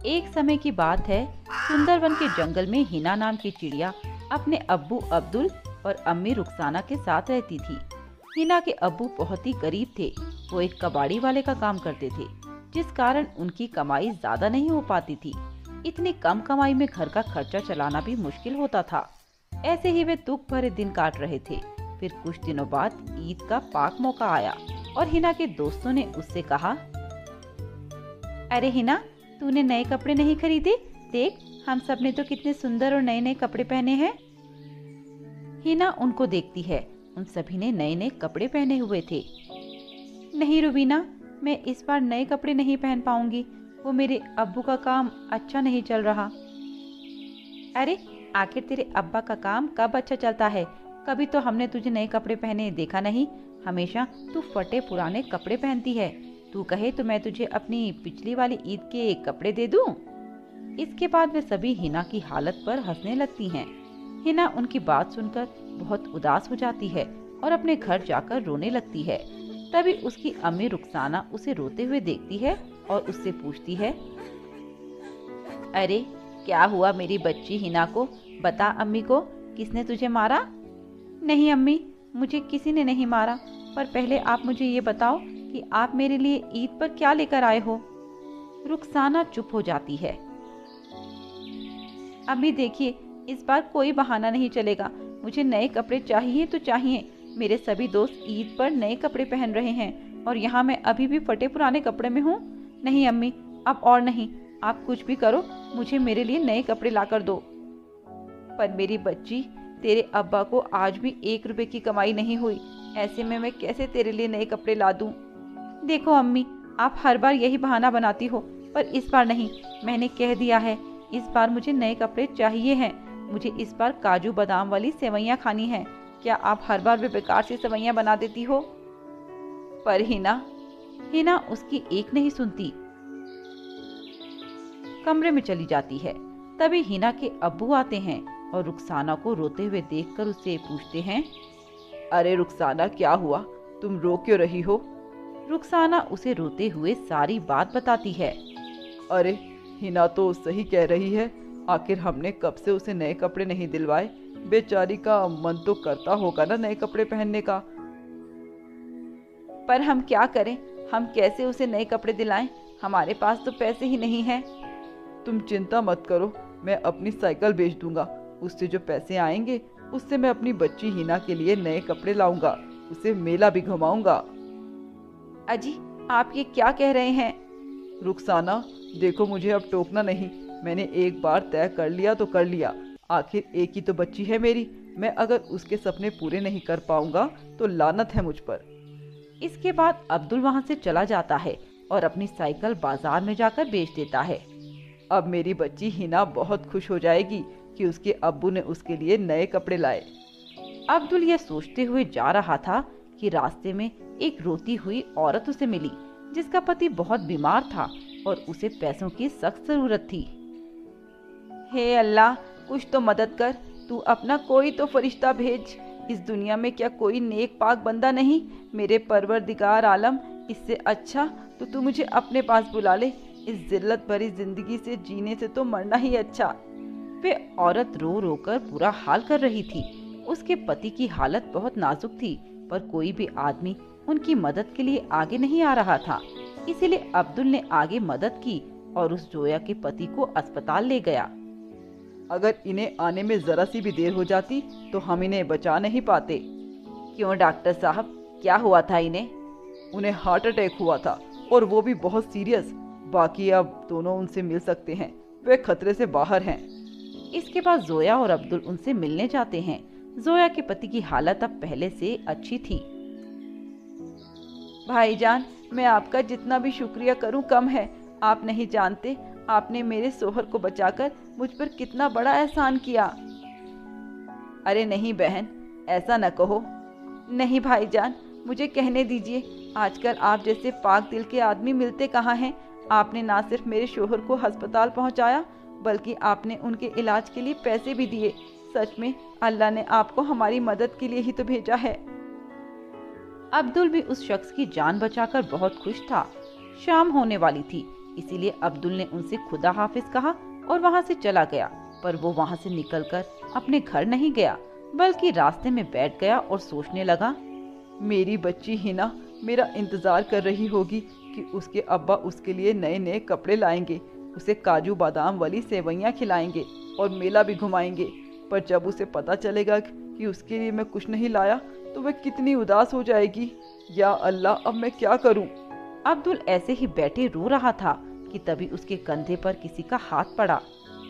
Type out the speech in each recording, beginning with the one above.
एक समय की बात है, सुंदरवन के जंगल में हिना नाम की चिड़िया अपने अब्बू अब्दुल और अम्मी रुखसाना के साथ रहती थी। हिना के अब्बू बहुत ही गरीब थे। वो एक कबाड़ी वाले का काम करते थे, जिस कारण उनकी कमाई ज्यादा नहीं हो पाती थी। इतनी कम कमाई में घर का खर्चा चलाना भी मुश्किल होता था। ऐसे ही वे दुख भरे दिन काट रहे थे। फिर कुछ दिनों बाद ईद का पाक मौका आया और हिना के दोस्तों ने उससे कहा, अरे हिना, तूने नए कपड़े नहीं खरीदे? देख, हम सब ने तो कितने सुंदर और नए नए कपड़े पहने हैं। हिना उनको देखती है। उन सभी ने नए नए कपड़े पहने हुए थे। नहीं रुबीना, मैं इस बार नए कपड़े नहीं पहन पाऊंगी। वो मेरे अब्बू का काम अच्छा नहीं चल रहा। अरे, आखिर तेरे अब्बा का काम कब अच्छा चलता है? कभी तो हमने तुझे नए कपड़े पहने देखा नहीं। हमेशा तू फटे पुराने कपड़े पहनती है। तू कहे तो मैं तुझे अपनी पिछली वाली ईद के कपड़े दे दूं। इसके बाद वे सभी हिना की हालत पर हंसने लगती हैं। हिना उनकी बात सुनकर बहुत उदास हो जाती है और अपने घर जाकर रोने लगती है। तभी उसकी अम्मी रुखसाना उसे रोते हुए देखती है और उससे पूछती है, अरे क्या हुआ मेरी बच्ची हिना को? बता अम्मी को, किसने तुझे मारा? नहीं अम्मी, मुझे किसी ने नहीं मारा। पर पहले आप मुझे ये बताओ कि आप मेरे लिए ईद पर क्या लेकर आए हो? रुखसाना चुप हो जाती है। अम्मी देखिए, इस बार कोई बहाना नहीं चलेगा। मुझे नए कपड़े चाहिए तो चाहिए। मेरे सभी दोस्त ईद पर नए कपड़े पहन रहे हैं और यहाँ मैं अभी भी फटे पुराने कपड़े में हूँ। नहीं अम्मी, अब और नहीं। आप कुछ भी करो, मुझे मेरे लिए नए कपड़े लाकर दो। पर मेरी बच्ची, तेरे अब्बा को आज भी 1 रुपए की कमाई नहीं हुई। ऐसे में मैं कैसे तेरे लिए नए कपड़े ला दूं? देखो अम्मी, आप हर बार यही बहाना बनाती हो, पर इस बार नहीं। मैंने कह दिया है, इस बार मुझे नए कपड़े चाहिए हैं। मुझे इस बार काजू बादाम वाली सेवइयाँ खानी हैं। क्या आप हर बार वे बेकार सी सेवइयाँ बना देती हो? पर हिना उसकी एक नहीं सुनती, कमरे में चली जाती है। तभी हिना के अब्बू आते हैं और रुखसाना को रोते हुए देखकर उससे पूछते हैं, अरे रुखसाना, क्या हुआ? तुम रो क्यों रही हो? रुखसाना उसे रोते हुए सारी बात बताती है। अरे हिना तो सही कह रही है। आखिर हमने कब से उसे नए कपड़े नहीं दिलवाए। बेचारी का मन तो करता होगा ना नए कपड़े पहनने का। पर हम क्या करें? हम कैसे उसे नए कपड़े दिलाएं? हमारे पास तो पैसे ही नहीं हैं। तुम चिंता मत करो, मैं अपनी साइकिल बेच दूंगा। उससे जो पैसे आएंगे उससे मैं अपनी बच्ची हिना के लिए नए कपड़े लाऊंगा। उसे मेला भी घुमाऊंगा। अजी, आप ये क्या कह रहे हैं? रुखसाना देखो, मुझे अब टोकना नहीं। मैंने एक बार तय कर लिया तो कर लिया। आखिर एक ही तो बच्ची है मेरी। मैं अगर उसके सपने पूरे नहीं कर पाऊंगा तो लानत है मुझ पर। इसके बाद अब्दुल वहां से चला जाता है और अपनी साइकिल बाजार में जाकर बेच देता है। अब मेरी बच्ची हिना बहुत खुश हो जाएगी कि उसके अब्बू ने उसके लिए नए कपड़े लाए। अब्दुल यह सोचते हुए जा रहा था कि रास्ते में एक रोती हुई औरत उसे मिली, जिसका पति बहुत बीमार था और उसे पैसों की सख्त जरूरत थी। हे अल्लाह, कुछ तो मदद कर। तू अपना कोई तो फरिश्ता भेज। इस दुनिया में क्या कोई नेक पाक बंदा नहीं? मेरे परवरदिगार आलम, इससे अच्छा तो तू मुझे अपने पास बुला ले। इस जिल्लत भरी जिंदगी से जीने से तो मरना ही अच्छा। वे औरत रो रो कर बुरा हाल कर रही थी। उसके पति की हालत बहुत नाजुक थी, पर कोई भी आदमी उनकी मदद के लिए आगे नहीं आ रहा था। इसीलिए अब्दुल ने आगे मदद की और उस जोया के पति को अस्पताल ले गया। अगर इन्हें आने में जरा सी भी देर हो जाती तो हम इन्हें बचा नहीं पाते। क्यों डॉक्टर साहब, क्या हुआ था इन्हें? उन्हें हार्ट अटैक हुआ था और वो भी बहुत सीरियस। बाकी अब दोनों उनसे मिल सकते हैं, वे खतरे से बाहर हैं। इसके बाद जोया और अब्दुल उनसे मिलने जाते हैं। जोया के पति की हालत अब पहले से अच्छी थी। भाईजान, मैं आपका जितना भी शुक्रिया करूं कम है। आप नहीं जानते, आपने मेरे सोहर को बचाकर मुझ पर कितना बड़ा एहसान किया। अरे नहीं बहन, ऐसा न कहो। नहीं भाईजान, मुझे कहने दीजिए। आजकल आप जैसे पाक दिल के आदमी मिलते कहाँ हैं? आपने ना सिर्फ मेरे शोहर को अस्पताल पहुंचाया, बल्कि आपने उनके इलाज के लिए पैसे भी दिए। सच में अल्लाह ने आपको हमारी मदद के लिए ही तो भेजा है। अब्दुल भी उस शख्स की जान बचाकर बहुत खुश था। शाम होने वाली थी इसीलिए अब्दुल ने उनसे खुदा हाफिज कहा और वहाँ से चला गया। पर वो वहाँ से निकलकर अपने घर नहीं गया, बल्कि रास्ते में बैठ गया और सोचने लगा, मेरी बच्ची हिना मेरा इंतजार कर रही होगी कि उसके अब्बा उसके लिए नए नए कपड़े लाएंगे, उसे काजू बादाम वाली सेवइयाँ खिलाएंगे और मेला भी घुमाएंगे। पर जब उसे पता चलेगा कि उसके लिए मैं कुछ नहीं लाया तो वह कितनी उदास हो जाएगी। या अल्लाह, अब मैं क्या करूं? अब्दुल ऐसे ही बैठे रो रहा था कि तभी उसके कंधे पर किसी का हाथ पड़ा।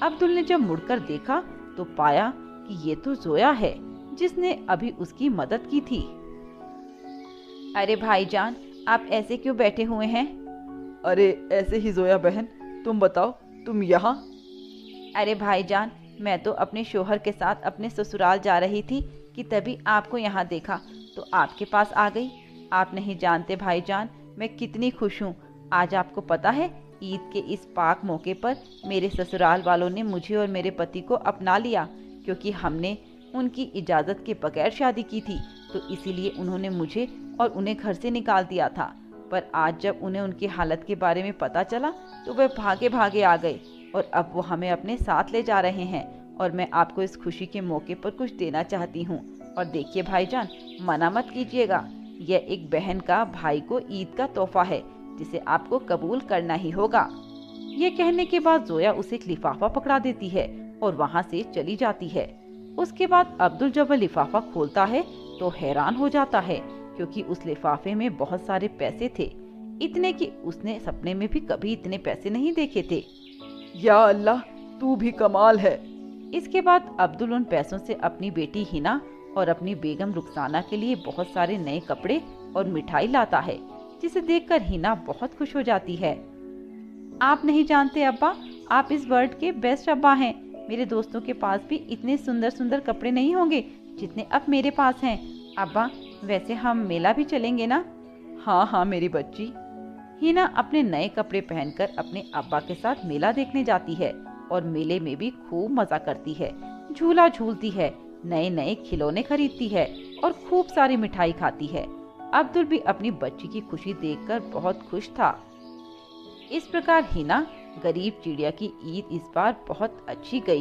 अब्दुल ने जब मुड़कर देखा तो पाया कि ये तो जोया है, जिसने अभी उसकी मदद की थी। अरे भाईजान, आप ऐसे क्यों बैठे हुए हैं? अरे ऐसे ही जोया बहन, तुम बताओ, तुम यहाँ? अरे भाईजान, मैं तो अपने शोहर के साथ अपने ससुराल जा रही थी कि तभी आपको यहाँ देखा तो आपके पास आ गई। आप नहीं जानते भाईजान, मैं कितनी खुश हूँ। आज आपको पता है, ईद के इस पाक मौके पर मेरे ससुराल वालों ने मुझे और मेरे पति को अपना लिया, क्योंकि हमने उनकी इजाज़त के बगैर शादी की थी, तो इसीलिए उन्होंने मुझे और उन्हें घर से निकाल दिया था। पर आज जब उन्हें उनकी हालत के बारे में पता चला तो वे भागे भागे आ गए और अब वो हमें अपने साथ ले जा रहे हैं। और मैं आपको इस खुशी के मौके पर कुछ देना चाहती हूँ। और देखिए भाईजान, मना मत कीजिएगा, यह एक बहन का भाई को ईद का तोहफा है जिसे आपको कबूल करना ही होगा। ये कहने के बाद जोया उसे एक लिफाफा पकड़ा देती है और वहाँ से चली जाती है। उसके बाद अब्दुल जब वह लिफाफा खोलता है तो हैरान हो जाता है, क्योंकि उस लिफाफे में बहुत सारे पैसे थे, इतने कि उसने सपने में भी कभी इतने पैसे नहीं देखे थे। या अल्लाह, तू भी कमाल है। इसके बाद अब्दुल उन पैसों से अपनी बेटी हिना और अपनी बेगम रुखसाना के लिए बहुत सारे नए कपड़े और मिठाई लाता है, जिसे देखकर हिना बहुत खुश हो जाती है। आप नहीं जानते अब्बा, आप इस वर्ल्ड के बेस्ट अब्बा हैं। मेरे दोस्तों के पास भी इतने सुंदर सुंदर कपड़े नहीं होंगे जितने अब मेरे पास हैं। अब्बा, वैसे हम मेला भी चलेंगे ना? हाँ हाँ मेरी बच्ची। हिना अपने नए कपड़े पहनकर अपने अब्बा के साथ मेला देखने जाती है और मेले में भी खूब मजा करती है, झूला झूलती है, नए नए खिलौने खरीदती है और खूब सारी मिठाई खाती है। अब्दुल भी अपनी बच्ची की खुशी देखकर बहुत खुश था। इस प्रकार हिना गरीब चिड़िया की ईद इस बार बहुत अच्छी गई।